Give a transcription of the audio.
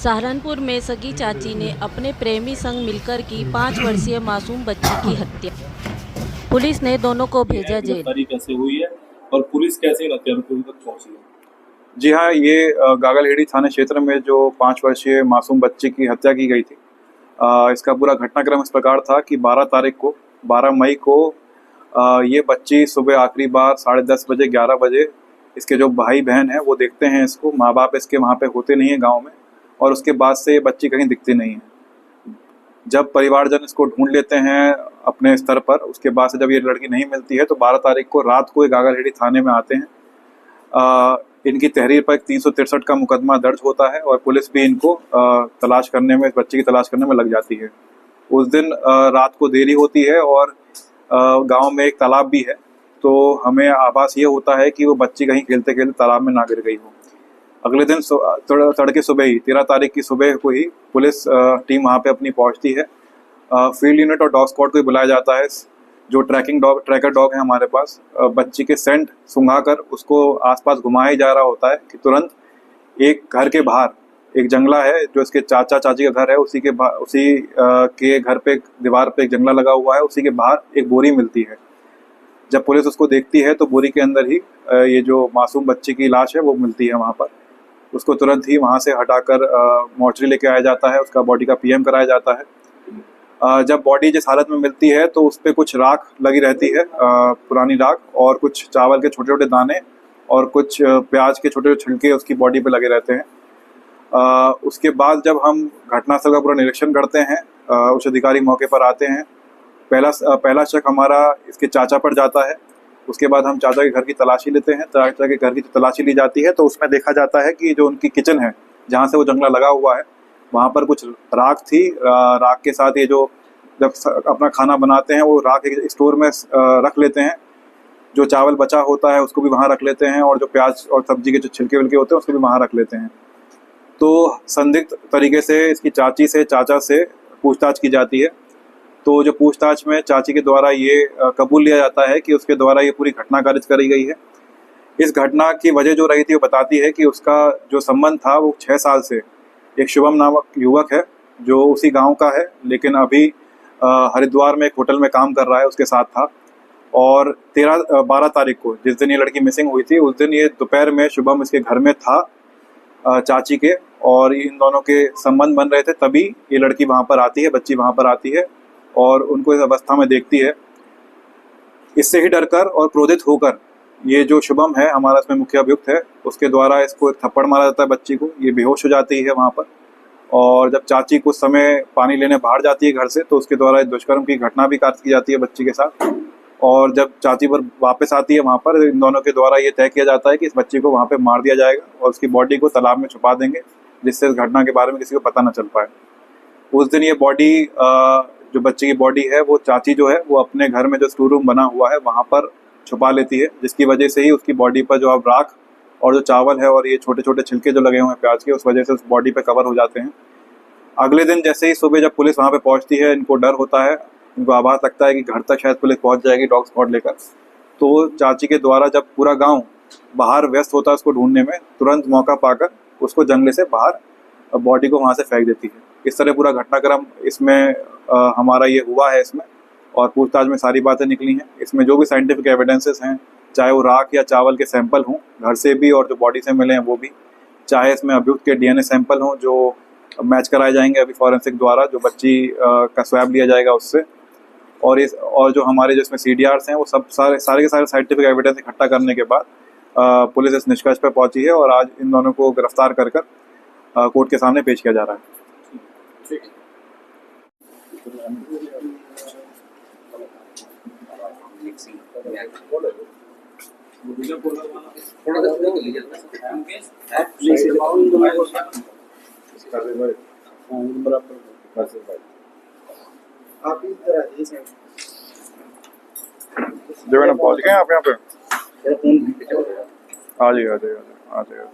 सहारनपुर में सगी चाची ने अपने प्रेमी संग मिलकर की 5 वर्षीय मासूम बच्ची की हत्या। पुलिस ने दोनों को भेजा जेल। गिरफ्तारी कैसे हुई है और पुलिस कैसे इन आरोपियों तक पहुंची है? जी हाँ, ये गागलहेड़ी थाने क्षेत्र में जो 5 वर्षीय मासूम बच्ची की हत्या की गई थी, इसका पूरा घटनाक्रम इस प्रकार था कि 12 मई को ये बच्ची सुबह आखिरी बार 10:30 बजे 11 बजे इसके जो भाई बहन हैं वो देखते हैं इसको। माँ बाप इसके वहाँ पे होते नहीं हैं गांव में, और उसके बाद से ये बच्ची कहीं दिखती नहीं है। जब परिवारजन इसको ढूंढ लेते हैं अपने स्तर पर, उसके बाद से जब ये लड़की नहीं मिलती है तो 12 तारीख को रात को ये गागलहेड़ी थाने में आते हैं। इनकी तहरीर पर 363 का मुकदमा दर्ज होता है और पुलिस भी इनको तलाश करने में, इस बच्ची की तलाश करने में लग जाती है। उस दिन रात को देरी होती है और गांव में एक तालाब भी है, तो हमें आभास ये होता है कि वो बच्ची कहीं खेलते खेलते तालाब में ना गिर गई हो। अगले दिन तड़के सुबह ही 13 तारीख की सुबह को ही पुलिस टीम वहाँ पे अपनी पहुँचती है। फील्ड यूनिट और डॉग स्क्वाड को बुलाया जाता है। जो ट्रैकर डॉग है हमारे पास, बच्ची के सेंट सूंघाकर उसको आसपास घुमाया जा रहा होता है कि तुरंत एक घर के बाहर एक जंगला है जो इसके चाचा चाची का घर है, उसी के घर पे दीवार पे एक जंगला लगा हुआ है, उसी के बाहर एक बोरी मिलती है। जब पुलिस उसको देखती है तो बोरी के अंदर ही ये जो मासूम बच्ची की लाश है वो मिलती है वहाँ पर। उसको तुरंत ही वहाँ से हटाकर मोर्चरी लेके आया जाता है, उसका बॉडी का पीएम कराया जाता है। जब बॉडी जिस हालत में मिलती है तो उस पर कुछ राख लगी रहती है, पुरानी राख, और कुछ चावल के छोटे छोटे दाने और कुछ प्याज के छोटे छोटे छिलके उसकी बॉडी पे लगे रहते हैं। उसके बाद जब हम घटनास्थल का पूरा निरीक्षण करते हैं, उच्च अधिकारी मौके पर आते हैं। पहला शक हमारा इसके चाचा पर जाता है। उसके बाद हम चाचा के घर की तलाशी लेते हैं। चाचा के घर की तलाशी ली जाती है तो उसमें देखा जाता है कि जो उनकी किचन है जहाँ से वो जंगला लगा हुआ है, वहाँ पर कुछ राख थी। राख के साथ ये जो जब अपना खाना बनाते हैं वो राख एक स्टोर में रख लेते हैं। जो चावल बचा होता है उसको भी वहाँ रख लेते हैं, और जो प्याज और सब्जी के जो छिलके विलके होते हैं उसको भी वहाँ रख लेते हैं। तो संदिग्ध तरीके से इसकी चाची से चाचा से पूछताछ की जाती है। तो जो पूछताछ में चाची के द्वारा ये कबूल लिया जाता है कि उसके द्वारा ये पूरी घटना कारिज करी गई है। इस घटना की वजह जो रही थी वो बताती है कि उसका जो संबंध था वो 6 साल से एक शुभम नामक युवक है जो उसी गांव का है, लेकिन अभी हरिद्वार में एक होटल में काम कर रहा है, उसके साथ था। और 12 तारीख को जिस दिन ये लड़की मिसिंग हुई थी उस दिन ये दोपहर में शुभम इसके घर में था चाची के, और इन दोनों के संबंध बन रहे थे। तभी ये लड़की वहाँ पर आती है, बच्ची वहाँ पर आती है और उनको इस अवस्था में देखती है। इससे ही डरकर और क्रोधित होकर ये जो शुभम है हमारा इसमें मुख्य अभियुक्त है, उसके द्वारा इसको एक थप्पड़ मारा जाता है बच्ची को। ये बेहोश हो जाती है वहाँ पर, और जब चाची कुछ समय पानी लेने बाहर जाती है घर से तो उसके द्वारा दुष्कर्म की घटना भी काट की जाती है बच्ची के साथ। और जब चाची पर वापस आती है वहाँ पर इन दोनों के द्वारा ये तय किया जाता है कि इस बच्ची को वहाँ पर मार दिया जाएगा और उसकी बॉडी को तालाब में छुपा देंगे, जिससे इस घटना के बारे में किसी को पता न चल पाए। उस दिन ये बॉडी, जो बच्ची की बॉडी है, वो चाची जो है वो अपने घर में जो स्टोर रूम बना हुआ है वहाँ पर छुपा लेती है, जिसकी वजह से ही उसकी बॉडी पर जो अब राख और जो चावल है और ये छोटे छोटे छिलके जो लगे हुए हैं प्याज के, उस वजह से उस बॉडी पे कवर हो जाते हैं। अगले दिन जैसे ही सुबह जब पुलिस वहाँ पे पहुँचती है, इनको डर होता है, इनको आभास लगता है कि घर तक शायद पुलिस पहुँच जाएगी डॉग स्क्वाड लेकर। तो चाची के द्वारा जब पूरा गाँव बाहर व्यस्त होता है उसको ढूंढने में, तुरंत मौका पाकर उसको जंगले से बाहर बॉडी को वहाँ से फेंक देती है। इस तरह पूरा घटनाक्रम इसमें हमारा ये हुआ है इसमें, और पूछताछ में सारी बातें निकली हैं। इसमें जो भी साइंटिफिक एविडेंसेस हैं, चाहे वो राख या चावल के सैंपल हों घर से भी और जो बॉडी से मिले हैं वो भी, चाहे इसमें अभियुक्त के डीएनए सैंपल हों जो मैच कराए जाएंगे अभी फॉरेंसिक द्वारा, जो बच्ची का स्वैब लिया जाएगा उससे, और जो हमारे जो इसमें CDRs हैं वो सब सारे के सारे साइंटिफिक एविडेंस इकट्ठा करने के बाद पुलिस इस निष्कर्ष पर पहुंची है और आज इन दोनों को गिरफ्तार कर कोर्ट के सामने पेश किया जा रहा है। जब मैंने पहुंच गए आप यहाँ पे, आ जाइए।